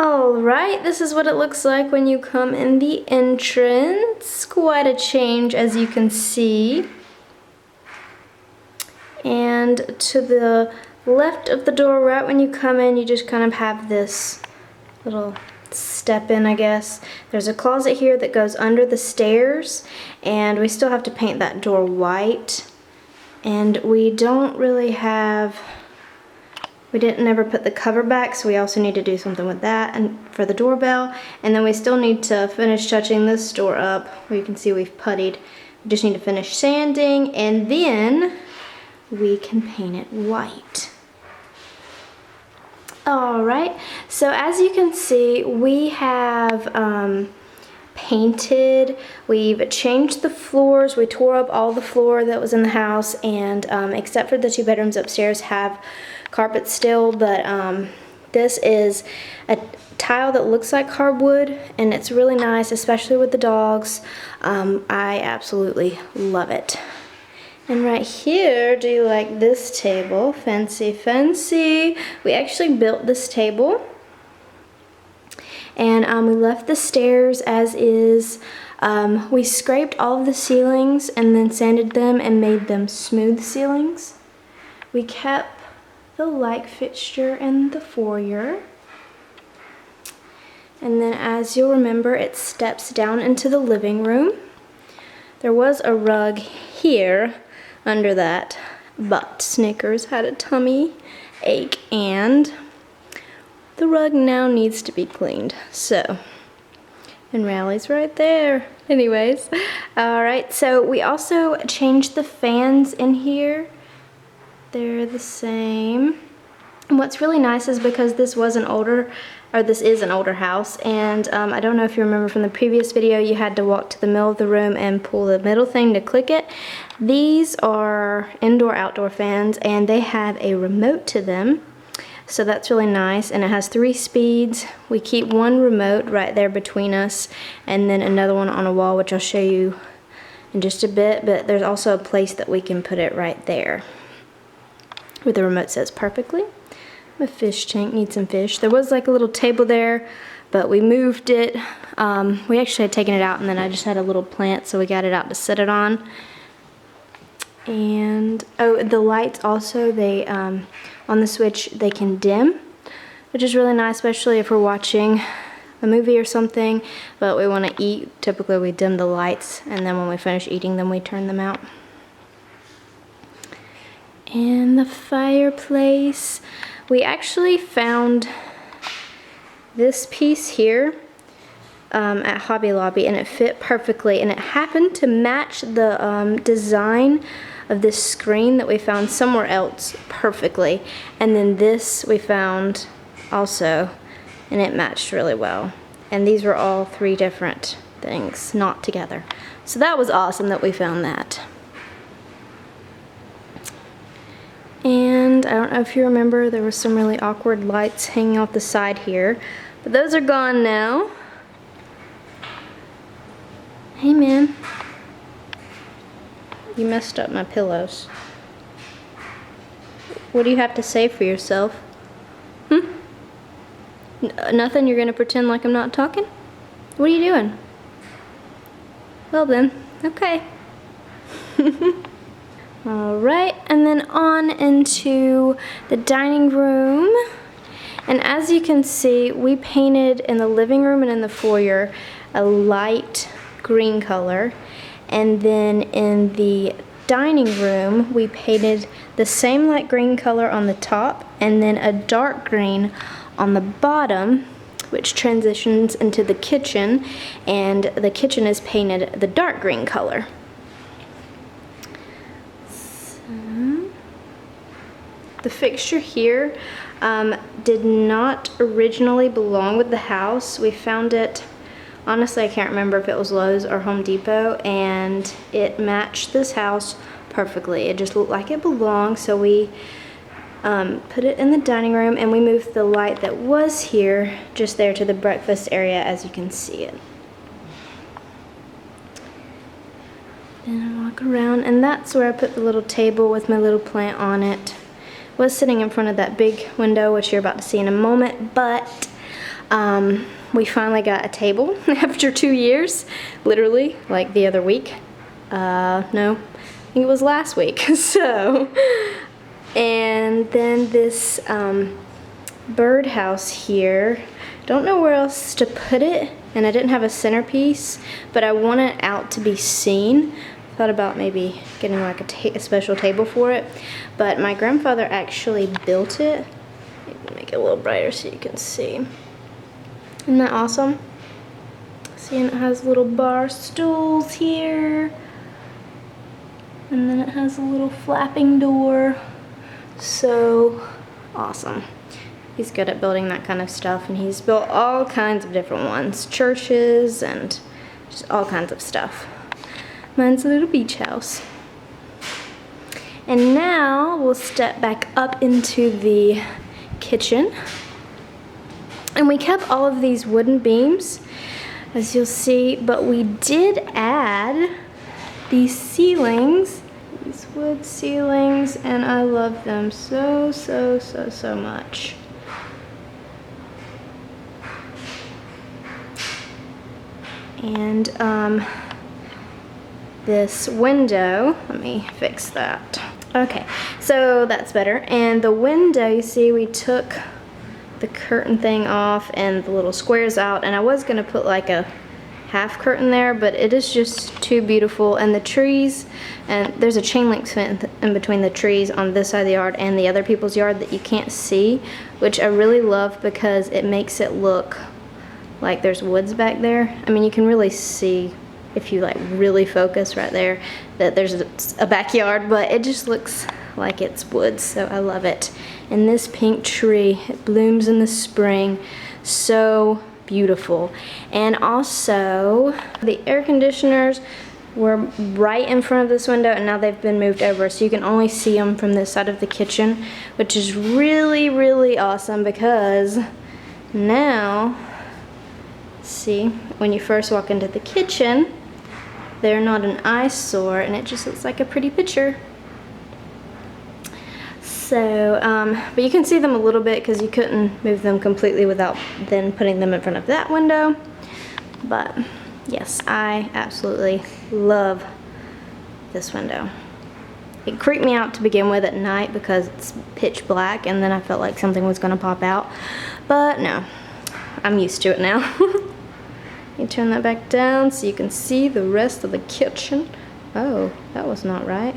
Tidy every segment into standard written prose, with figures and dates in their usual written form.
Alright, this is what it looks like when you come in the entrance. Quite a change, as you can see. And to the left of the door, right when you come in, you just kind of have this little step in, I guess. There's a closet here that goes under the stairs, and we still have to paint that door white. And we don't really have... We didn't ever put the cover back, so we also need to do something with that and for the doorbell. And then we still need to finish touching this door up, where you can see we've puttied. We just need to finish sanding, and then we can paint it white. Alright, so as you can see, we have painted, we've changed the floors, we tore up all the floor that was in the house, and except for the 2 bedrooms upstairs have carpet still, but this is a tile that looks like hardwood, and it's really nice, especially with the dogs. I absolutely love it. And right here, do you like this table? Fancy, fancy. We actually built this table, and we left the stairs as is. We scraped all of the ceilings and then sanded them and made them smooth ceilings. We kept the light fixture in the foyer. And then, as you'll remember, it steps down into the living room. There was a rug here under that, but Snickers had a tummy ache and the rug now needs to be cleaned. So, and Rally's right there. Anyways, alright, so we also changed the fans in here. They're the same. And what's really nice is because this is an older house, and I don't know if you remember from the previous video, you had to walk to the middle of the room and pull the middle thing to click it. These are indoor-outdoor fans, and they have a remote to them, so that's really nice, and it has 3 speeds. We keep one remote right there between us, and then another one on a wall, which I'll show you in just a bit, but there's also a place that we can put it right there, where the remote sits perfectly. My fish tank needs some fish. There was like a little table there, but we moved it. We actually had taken it out, and then I just had a little plant, so we got it out to sit it on. And oh, the lights also, they on the switch they can dim, which is really nice, especially if we're watching a movie or something, but we want to eat. Typically we dim the lights, and then when we finish eating them, we turn them out. And the fireplace, we actually found this piece here at Hobby Lobby, and it fit perfectly, and it happened to match the design of this screen that we found somewhere else perfectly. And then this we found also, and it matched really well. And these were all 3 different things, not together. So that was awesome that we found that. And I don't know if you remember, there were some really awkward lights hanging off the side here, but those are gone now. Hey man, you messed up my pillows. What do you have to say for yourself? Nothing? You're gonna pretend like I'm not talking? What are you doing? Well then, okay. Alright, and then on into the dining room. And as you can see, we painted in the living room and in the foyer a light green color. And then in the dining room, we painted the same light green color on the top and then a dark green on the bottom, which transitions into the kitchen. And the kitchen is painted the dark green color. The fixture here did not originally belong with the house. We found it, honestly I can't remember if it was Lowe's or Home Depot, and it matched this house perfectly. It just looked like it belonged, so we put it in the dining room, and we moved the light that was here just there to the breakfast area, as you can see it. Then I walk around, and that's where I put the little table with my little plant on it. Was sitting in front of that big window, which you're about to see in a moment, but We finally got a table after 2 years, literally, like the other week. No, I think it was last week. So, and then this birdhouse here. Don't know where else to put it, and I didn't have a centerpiece, but I want it out to be seen. Thought about maybe getting like a special table for it, but my grandfather actually built it. Make it a little brighter so you can see. Isn't that awesome? See, and it has little bar stools here, and then it has a little flapping door. So awesome. He's good at building that kind of stuff, and he's built all kinds of different ones, churches and just all kinds of stuff. Mine's a little beach house. And now we'll step back up into the kitchen. And we kept all of these wooden beams, as you'll see, but we did add these ceilings, these wood ceilings, and I love them so much. And this window, let me fix that. Okay, so that's better. And the window, you see, we took the curtain thing off and the little squares out, and I was gonna put like a half curtain there, but it is just too beautiful. And the trees, and there's a chain link fence in between the trees on this side of the yard and the other people's yard that you can't see, which I really love because it makes it look like there's woods back there. I mean, you can really see if you like really focus right there that there's a backyard, but it just looks like it's woods, so I love it. And this pink tree, it blooms in the spring, so beautiful. And also the air conditioners were right in front of this window, and now they've been moved over, so you can only see them from this side of the kitchen, which is really awesome because now, see, when you first walk into the kitchen, they're not an eyesore, and it just looks like a pretty picture. So, but you can see them a little bit because you couldn't move them completely without then putting them in front of that window. But yes, I absolutely love this window. It creeped me out to begin with at night because it's pitch black, and then I felt like something was gonna pop out. But no, I'm used to it now. You turn that back down so you can see the rest of the kitchen. Oh, that was not right.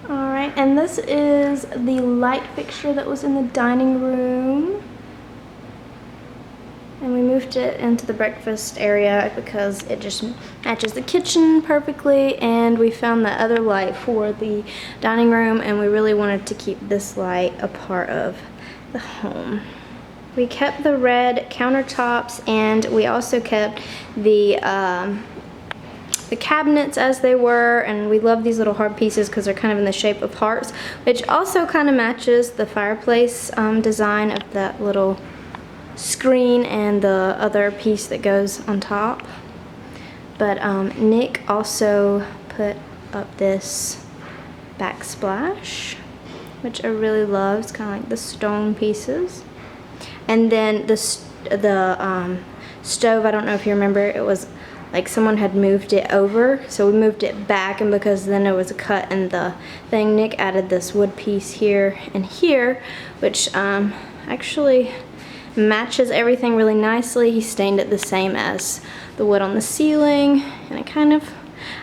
All right, and this is the light fixture that was in the dining room. And we moved it into the breakfast area because it just matches the kitchen perfectly, and we found that other light for the dining room, and we really wanted to keep this light a part of the home. We kept the red countertops, and we also kept the cabinets as they were, and we love these little hard pieces because they're kind of in the shape of hearts, which also kind of matches the fireplace design of that little screen and the other piece that goes on top. But Nick also put up this backsplash, which I really love. It's kind of like the stone pieces. And then the stove, I don't know if you remember, it was like someone had moved it over, so we moved it back, and because then there was a cut in the thing, Nick added this wood piece here and here, which actually matches everything really nicely. He stained it the same as the wood on the ceiling, and it kind of,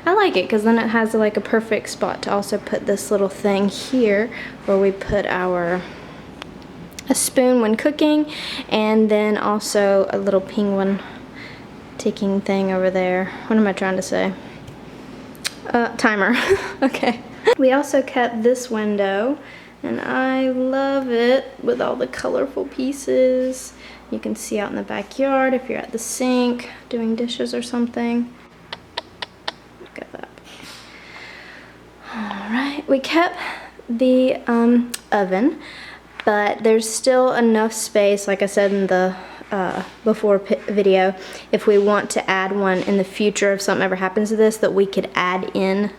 I like it because then it has like a perfect spot to also put this little thing here where we put a spoon when cooking, and then also a little penguin ticking thing over there. What am I trying to say? Timer. Okay. We also kept this window, and I love it with all the colorful pieces. You can see out in the backyard if you're at the sink doing dishes or something. Look at that. All right, we kept the oven, but there's still enough space, like I said in the before video, if we want to add one in the future, if something ever happens to this, that we could add in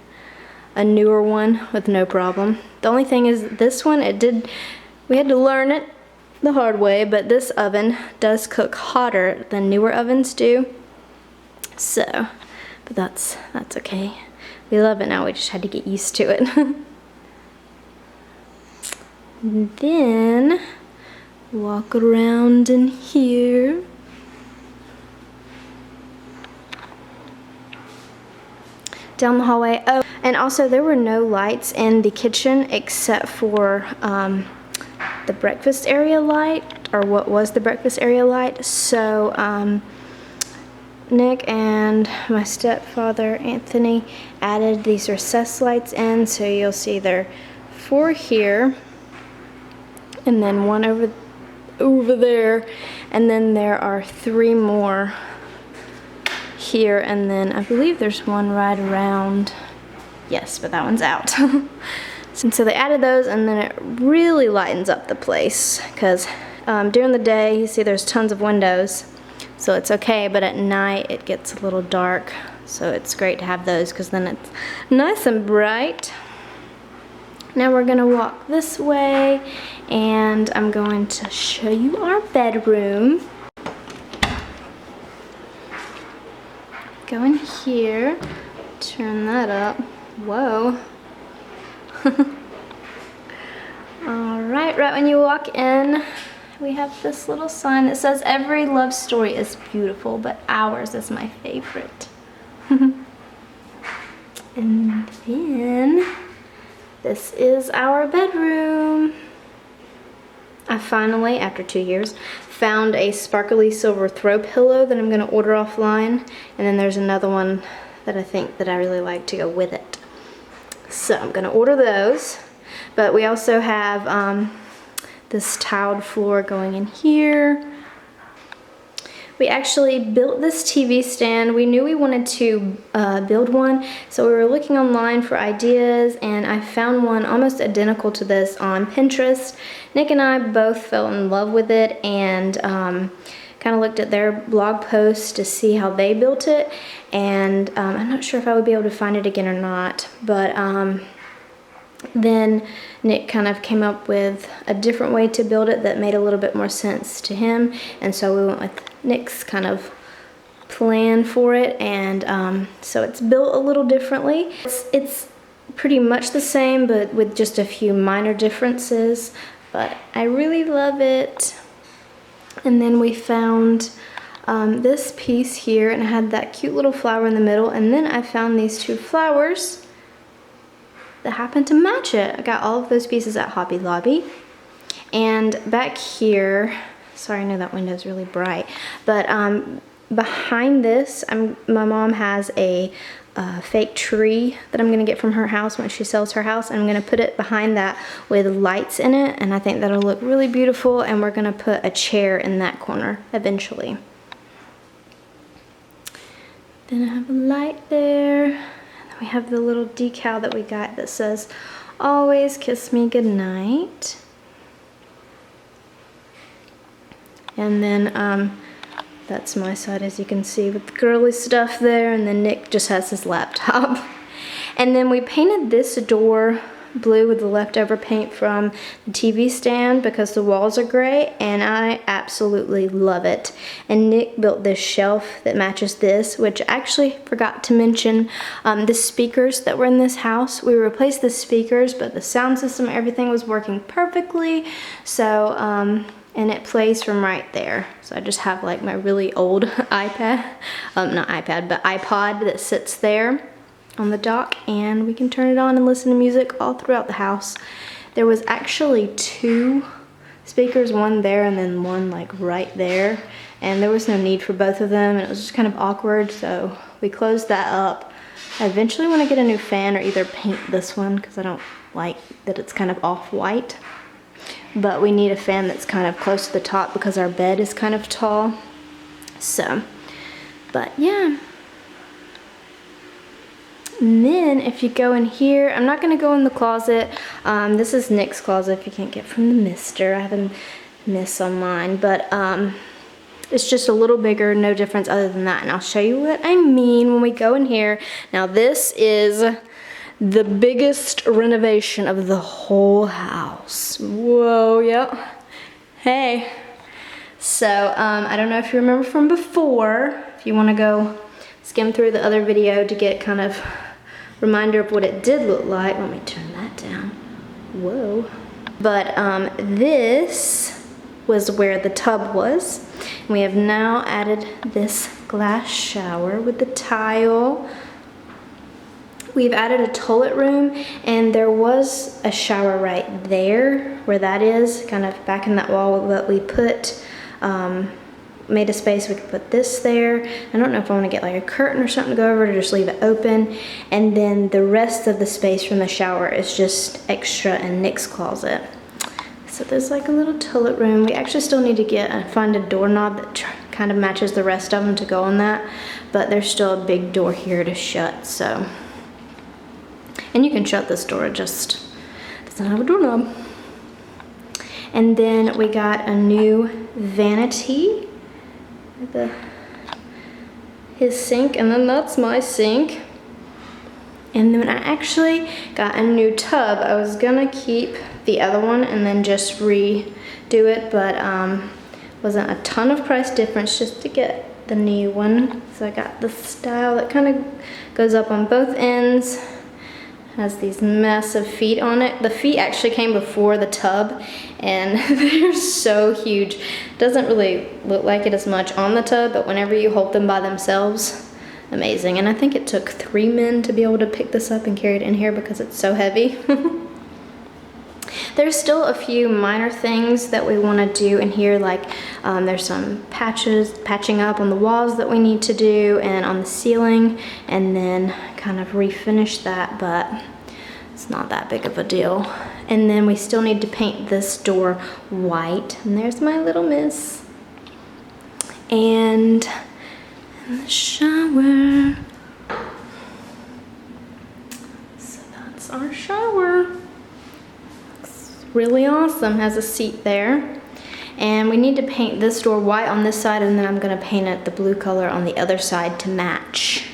a newer one with no problem. The only thing is this one, we had to learn it, the hard way, but this oven does cook hotter than newer ovens do. So, but that's okay. We love it now, we just had to get used to it. And then, walk around in here. Down the hallway. Oh, and also there were no lights in the kitchen except for the breakfast area light, or what was the breakfast area light. So Nick and my stepfather Anthony added these recessed lights in, so you'll see there 4 here and then 1 over there, and then there are 3 more here, and then I believe there's 1 right around, yes, but that one's out. And so they added those, and then it really lightens up the place, because during the day you see there's tons of windows, so it's okay, but at night it gets a little dark, so it's great to have those because then it's nice and bright. Now we're gonna walk this way, and I'm going to show you our bedroom. Go in here, turn that up. Whoa. Alright, right when you walk in, we have this little sign that says, "Every love story is beautiful, but ours is my favorite." And then, this is our bedroom. I finally, after 2 years, found a sparkly silver throw pillow that I'm gonna order offline. And then there's another one that I think that I really like to go with it. So I'm gonna order those. But we also have this tiled floor going in here. We actually built this TV stand. We knew we wanted to build one, so we were looking online for ideas, and I found one almost identical to this on Pinterest. Nick and I both fell in love with it, and kind of looked at their blog posts to see how they built it, and I'm not sure if I would be able to find it again or not, but then Nick kind of came up with a different way to build it that made a little bit more sense to him, and so we went with Nick's kind of plan for it, and so it's built a little differently. It's pretty much the same, but with just a few minor differences, but I really love it. And then we found this piece here, and it had that cute little flower in the middle, and then I found these 2 flowers that happen to match it. I got all of those pieces at Hobby Lobby. And back here, sorry, I know that window's really bright, but behind this, my mom has a fake tree that I'm gonna get from her house when she sells her house, and I'm gonna put it behind that with lights in it, and I think that'll look really beautiful, and we're gonna put a chair in that corner eventually. Then I have a light there. We have the little decal that we got that says, "Always kiss me goodnight." And then that's my side, as you can see, with the girly stuff there, and then Nick just has his laptop. And then we painted this door blue with the leftover paint from the TV stand because the walls are gray, and I absolutely love it. And Nick built this shelf that matches this, which I actually forgot to mention the speakers that were in this house. We replaced the speakers, but the sound system, everything was working perfectly. So, and it plays from right there. So I just have like my really old iPad, not iPad, but iPod that sits there on the dock, and we can turn it on and listen to music all throughout the house. There was actually 2 speakers, one there and then one like right there, and there was no need for both of them, and it was just kind of awkward, so we closed that up. I eventually want to get a new fan or either paint this one because I don't like that it's kind of off-white, but we need a fan that's kind of close to the top because our bed is kind of tall. So, but yeah. And then if you go in here, I'm not gonna go in the closet. This is Nick's closet if you can't get from the mister. I have a miss on mine, but it's just a little bigger, no difference other than that. And I'll show you what I mean when we go in here. Now this is the biggest renovation of the whole house. Whoa, yep. Hey. So, I don't know if you remember from before, if you want to go skim through the other video to get kind of reminder of what it did look like. Let me turn that down. Whoa. But this was where the tub was. We have now added this glass shower with the tile. We've added a toilet room, and there was a shower right there where that is, kind of back in that wall, but we put, made a space we could put this there. I don't know if I want to get like a curtain or something to go over it or just leave it open. And then the rest of the space from the shower is just extra in Nick's closet. So there's like a little toilet room. We actually still need to find a doorknob that kind of matches the rest of them to go on that, but there's still a big door here to shut, so. And you can shut this door, it just doesn't have a doorknob. And then we got a new vanity with his sink, and then that's my sink. And then I actually got a new tub. I was gonna keep the other one and then just redo it, but wasn't a ton of price difference just to get the new one. So I got the style that kind of goes up on both ends. Has these massive feet on it. The feet actually came before the tub, and they're so huge. Doesn't really look like it as much on the tub, but whenever you hold them by themselves, amazing. And I think it took 3 men to be able to pick this up and carry it in here because it's so heavy. There's still a few minor things that we want to do in here, like there's some patching up on the walls that we need to do and on the ceiling, and then kind of refinish that, but it's not that big of a deal. And then we still need to paint this door white, and there's my little miss. And the shower. So that's our shower. Really awesome, has a seat there. And we need to paint this door white on this side, and then I'm gonna paint it the blue color on the other side to match.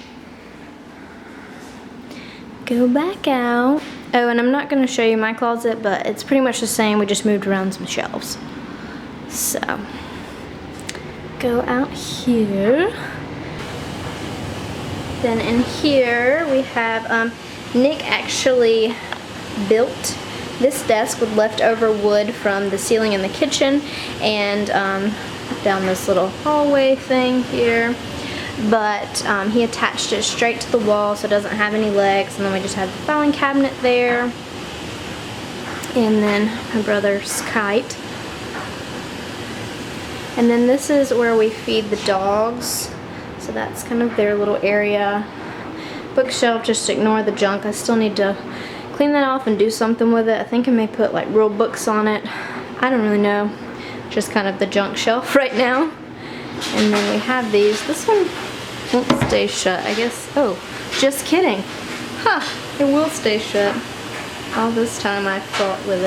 Go back out. Oh, and I'm not gonna show you my closet, but it's pretty much the same. We just moved around some shelves. So, go out here. Then in here we have, Nick actually built this desk with leftover wood from the ceiling in the kitchen, and down this little hallway thing here. But he attached it straight to the wall so it doesn't have any legs, and then we just have the filing cabinet there. And then my brother's kite. And then this is where we feed the dogs. So that's kind of their little area. Bookshelf, just ignore the junk. I still need to clean that off and do something with it. I think I may put like real books on it. I don't really know. Just kind of the junk shelf right now. And then we have these. This one won't stay shut, I guess. Oh, just kidding. Huh, it will stay shut. All this time I fought with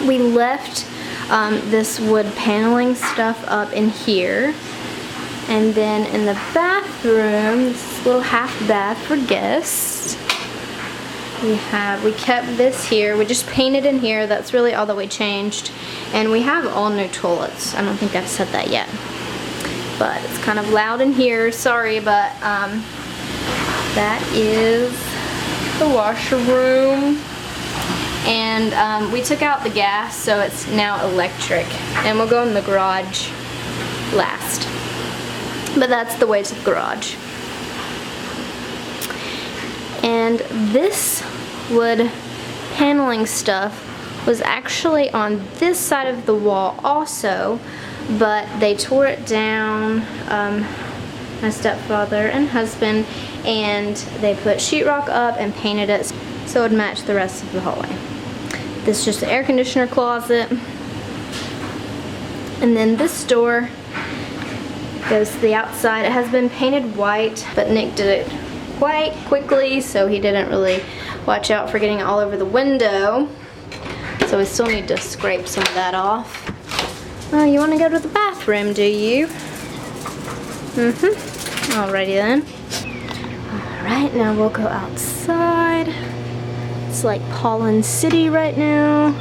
it. We left this wood paneling stuff up in here. And then in the bathroom, this little half bath for guests, we kept this here. We just painted in here. That's really all that we changed. And we have all new toilets. I don't think I've said that yet. But it's kind of loud in here. Sorry, but that is the washroom. And we took out the gas, so it's now electric. And we'll go in the garage last. But that's the way to the garage. And this wood paneling stuff was actually on this side of the wall also, but they tore it down, my stepfather and husband, and they put sheetrock up and painted it so it would match the rest of the hallway. This is just the air conditioner closet. And then this door goes to the outside. It has been painted white, but Nick did it quite quickly, so he didn't really watch out for getting it all over the window. So we still need to scrape some of that off. Oh, you want to go to the bathroom, do you? Alrighty then. Alright, now we'll go outside. It's like Pollen City right now.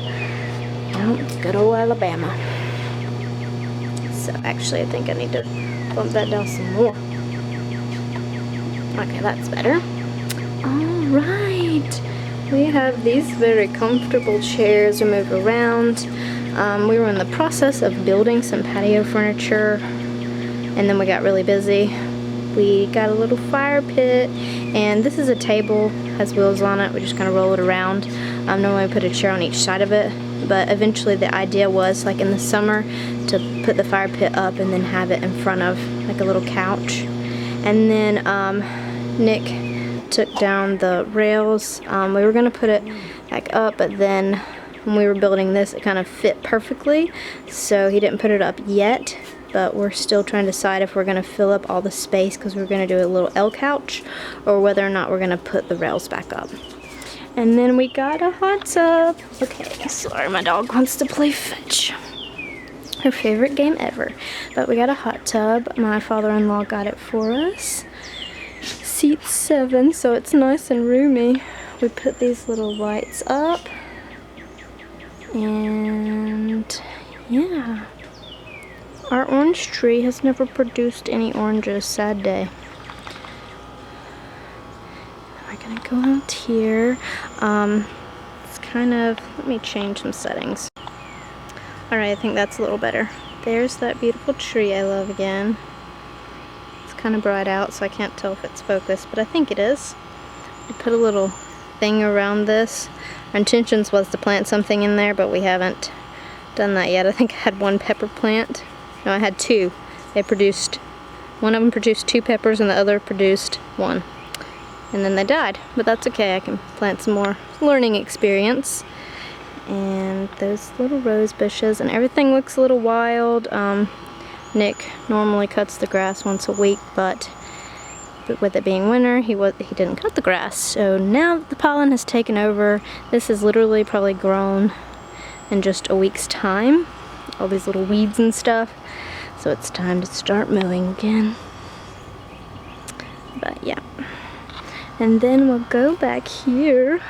No, it's good old Alabama. So actually I think I need to bump that down some more. Okay, that's better. Alright. We have these very comfortable chairs to move around. We were in the process of building some patio furniture, and then we got really busy. We got a little fire pit, and this is a table, has wheels on it. We just kind of roll it around. Normally we put a chair on each side of it, but eventually the idea was, like in the summer, to put the fire pit up and then have it in front of like a little couch. And then Nick took down the rails. We were gonna put it back up, but then when we were building this, it kind of fit perfectly, so he didn't put it up yet. But we're still trying to decide if we're gonna fill up all the space, because we're gonna do a little L couch, or whether or not we're gonna put the rails back up. And then we got a hot tub. Okay, sorry, my dog wants to play fetch. Her favorite game ever. But we got a hot tub. My father-in-law got it for us. Seat 7, so it's nice and roomy. We put these little lights up, and yeah, our orange tree has never produced any oranges. Sad day. We're gonna go out here. It's kind of, let me change some settings. Alright, I think that's a little better. There's that beautiful tree I love again. Kind of bright out, so I can't tell if it's focused, but I think it is. We put a little thing around this. Our intentions was to plant something in there, but we haven't done that yet. I think I had one pepper plant. No, I had two. They produced, one of them produced 2 peppers and the other produced 1. And then they died, but that's okay. I can plant some more. Learning experience. And those little rose bushes, and everything looks a little wild. Nick normally cuts the grass once a week, but with it being winter, he didn't cut the grass. So now that the pollen has taken over, this is literally probably grown in just a week's time. All these little weeds and stuff. So it's time to start mowing again. But yeah. And then we'll go back here.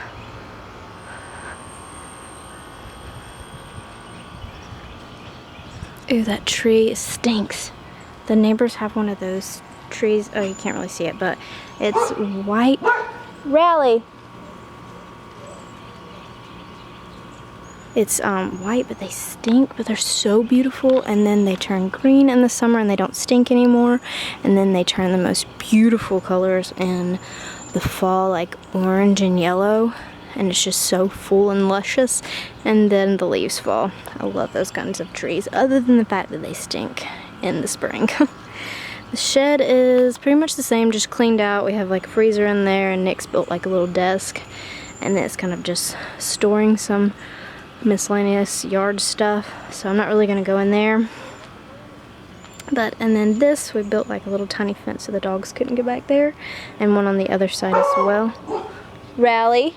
Ooh, that tree stinks. The neighbors have one of those trees. Oh, you can't really see it, but it's white. Rally! It's white, but they stink, but they're so beautiful. And then they turn green in the summer and they don't stink anymore. And then they turn the most beautiful colors in the fall, like orange and yellow. And it's just so full and luscious, and then the leaves fall. I love those kinds of trees, other than the fact that they stink in the spring. The shed is pretty much the same, just cleaned out. We have like a freezer in there, and Nick's built like a little desk, and then it's kind of just storing some miscellaneous yard stuff, so I'm not really gonna go in there. And then this, we built like a little tiny fence so the dogs couldn't get back there, and one on the other side as well. Rally.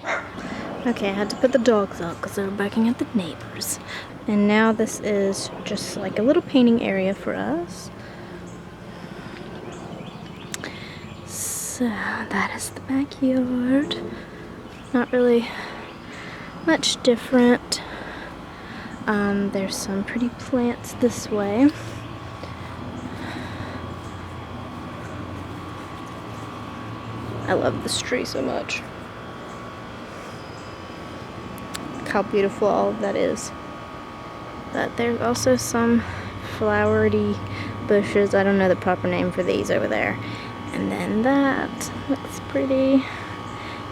Okay, I had to put the dogs out because they were barking at the neighbors. And now this is just like a little painting area for us. So that is the backyard. Not really much different. There's some pretty plants this way. I love this tree so much. Look how beautiful all of that is. But there's also some flowery bushes. I don't know the proper name for these over there. And then that looks pretty,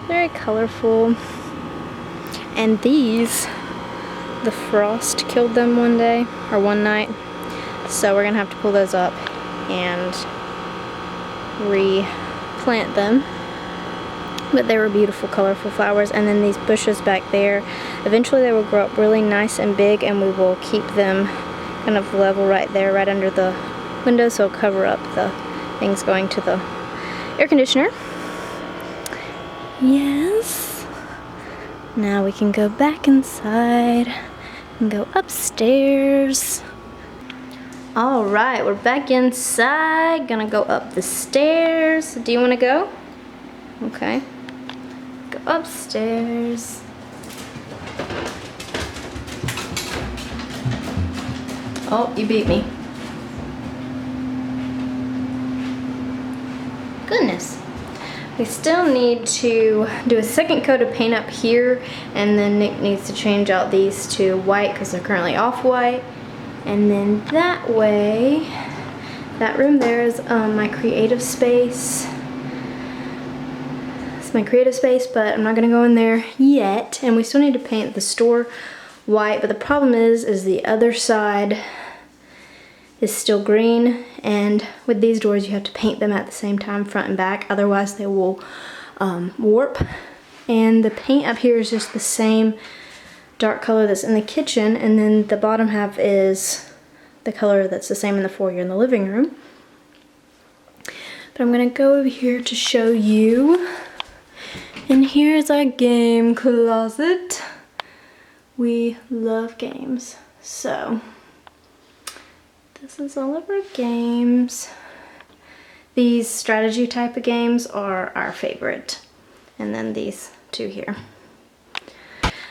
very colorful. And these, the frost killed them one day, or one night. So we're gonna have to pull those up and replant them. But they were beautiful, colorful flowers. And then these bushes back there, eventually they will grow up really nice and big, and we will keep them kind of level right there, right under the window, so it'll cover up the things going to the air conditioner. Yes. Now we can go back inside and go upstairs. All right, we're back inside. Gonna go up the stairs. Do you want to go? Okay. Go upstairs. Oh, you beat me. Goodness. We still need to do a second coat of paint up here, and then Nick needs to change out these to white because they're currently off-white. And then that way, that room there is my creative space. It's my creative space, but I'm not gonna go in there yet. And we still need to paint the store white, but the problem is the other side is still green, and with these doors you have to paint them at the same time, front and back, otherwise they will warp. And the paint up here is just the same dark color that's in the kitchen, and then the bottom half is the color that's the same in the foyer in the living room. But I'm gonna go over here to show you. And here's our game closet. We love games, so this is all of our games. These strategy type of games are our favorite. And then these two here.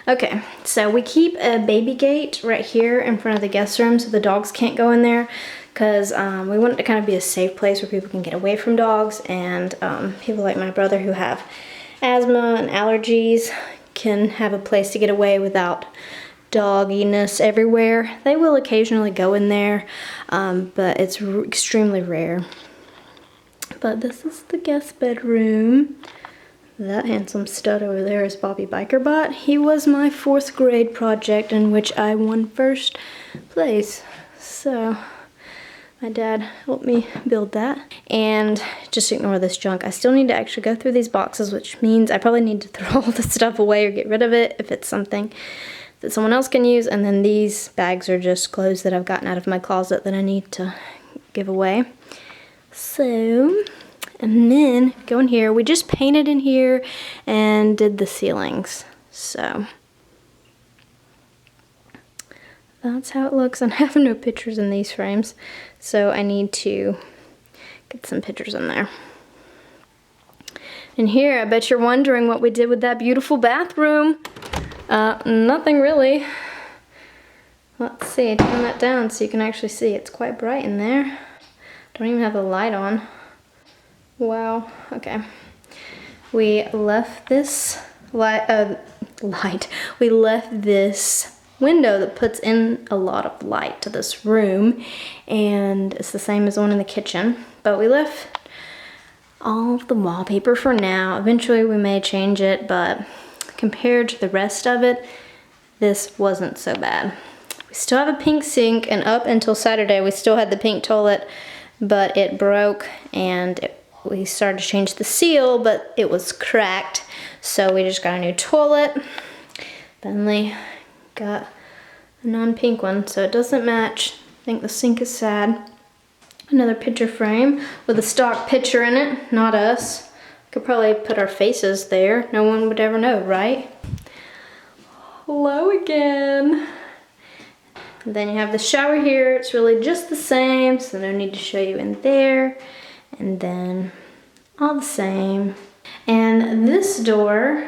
Okay, so we keep a baby gate right here in front of the guest room so the dogs can't go in there, because we want it to kind of be a safe place where people can get away from dogs, and people like my brother who have asthma and allergies can have a place to get away without dogginess everywhere. They will occasionally go in there, but it's extremely rare. But this is the guest bedroom. That handsome stud over there is Bobby Bikerbot. He was my 4th grade project in which I won first place. So my dad helped me build that. And just ignore this junk. I still need to actually go through these boxes, which means I probably need to throw all the stuff away or get rid of it if it's something that someone else can use. And then these bags are just clothes that I've gotten out of my closet that I need to give away. So, and then go in here. We just painted in here and did the ceilings. So that's how it looks. And I have no pictures in these frames, so I need to get some pictures in there. And here, I bet you're wondering what we did with that beautiful bathroom. Nothing really. Let's see, turn that down so you can actually see. It's quite bright in there. Don't even have the light on. Wow, okay. We left this we left this window that puts in a lot of light to this room, and it's the same as the one in the kitchen, but we left all of the wallpaper for now. Eventually we may change it, but compared to the rest of it, this wasn't so bad. We still have a pink sink, and up until Saturday we still had the pink toilet, but it broke, and we started to change the seal, but it was cracked, so we just got a new toilet. Bentley got a non-pink one, so it doesn't match. I think the sink is sad. Another picture frame with a stock picture in it, not us. Could probably put our faces there. No one would ever know, right? Hello again. And then you have the shower here. It's really just the same, so no need to show you in there. And then all the same. And this door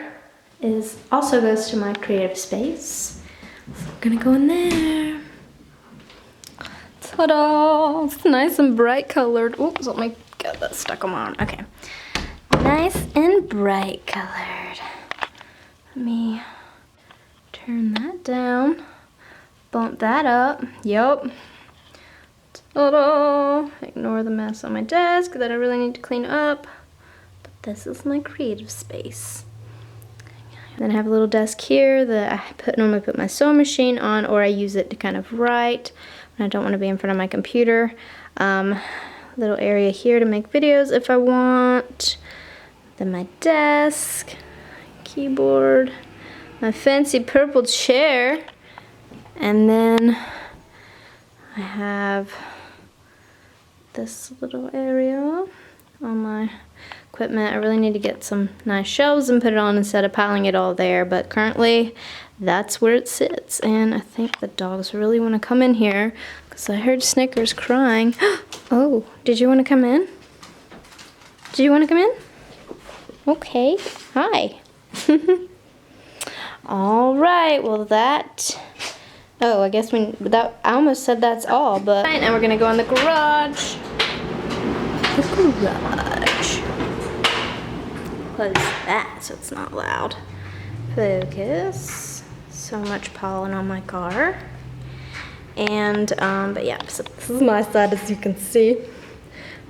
also goes to my creative space. So I'm gonna go in there. Ta-da! It's nice and bright colored. Oops, let me get that stuck on my arm. Okay. Nice and bright colored. Let me turn that down. Bump that up. Yup. Ta-da! Ignore the mess on my desk that I really need to clean up. But this is my creative space. And then I have a little desk here that I normally put my sewing machine on, or I use it to kind of write when I don't want to be in front of my computer. Little area here to make videos if I want. Then my desk, keyboard, my fancy purple chair, and then I have this little area on my equipment. I really need to get some nice shelves and put it on instead of piling it all there, but currently that's where it sits. And I think the dogs really want to come in here because I heard Snickers crying. Oh, did you want to come in? Did you want to come in? Okay, hi. All right, well that Oh, I guess I almost said that's all, but. Right, now we're gonna go in the garage. The garage. Close that so it's not loud. Focus. So much pollen on my car. And, but yeah, so this is my side, as you can see.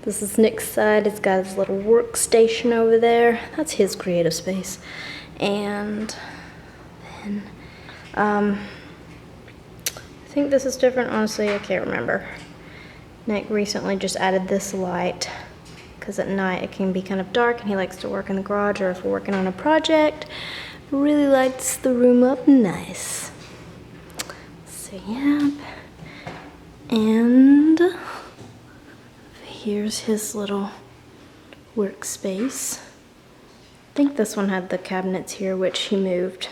This is Nick's side. He's got his little workstation over there. That's his creative space. And then, I think this is different. Honestly, I can't remember. Nick recently just added this light because at night it can be kind of dark and he likes to work in the garage, or if we're working on a project, really lights the room up nice. So yeah, and here's his little workspace. I think this one had the cabinets here, which he moved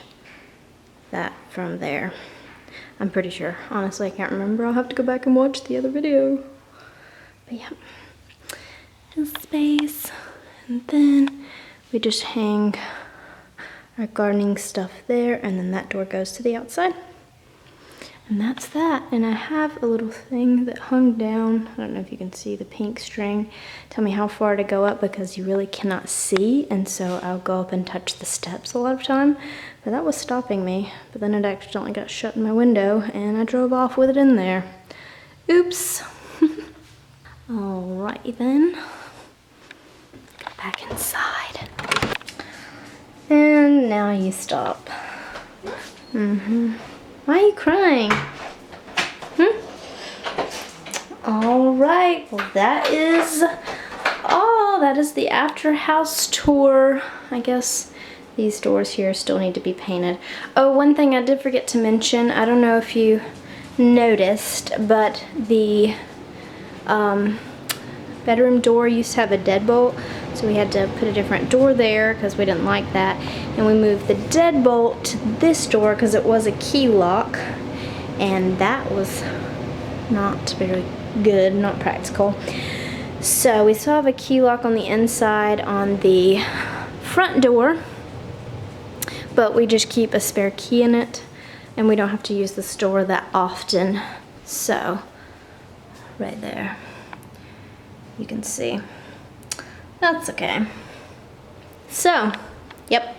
that from there. I'm pretty sure. Honestly, I can't remember. I'll have to go back and watch the other video. But yeah, his space. And then we just hang our gardening stuff there, and then that door goes to the outside. And that's that. And I have a little thing that hung down. I don't know if you can see the pink string. Tell me how far to go up because you really cannot see. And so I'll go up and touch the steps a lot of time. But that was stopping me. But then it accidentally got shut in my window and I drove off with it in there. Oops. Alrighty then. Go back inside. And now you stop. Why are you crying? All right, well that is all. That is the after house tour. I guess these doors here still need to be painted. Oh, one thing I did forget to mention, I don't know if you noticed, but the bedroom door used to have a deadbolt, so we had to put a different door there because we didn't like that, and we moved the deadbolt to this door because it was a key lock, and that was not very good, not practical. So we still have a key lock on the inside on the front door, but we just keep a spare key in it, and we don't have to use this door that often. So right there, you can see. That's okay. So, yep.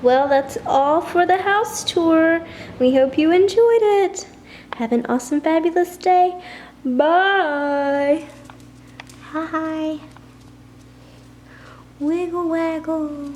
Well, that's all for the house tour. We hope you enjoyed it. Have an awesome, fabulous day. Bye. Hi. Wiggle waggle.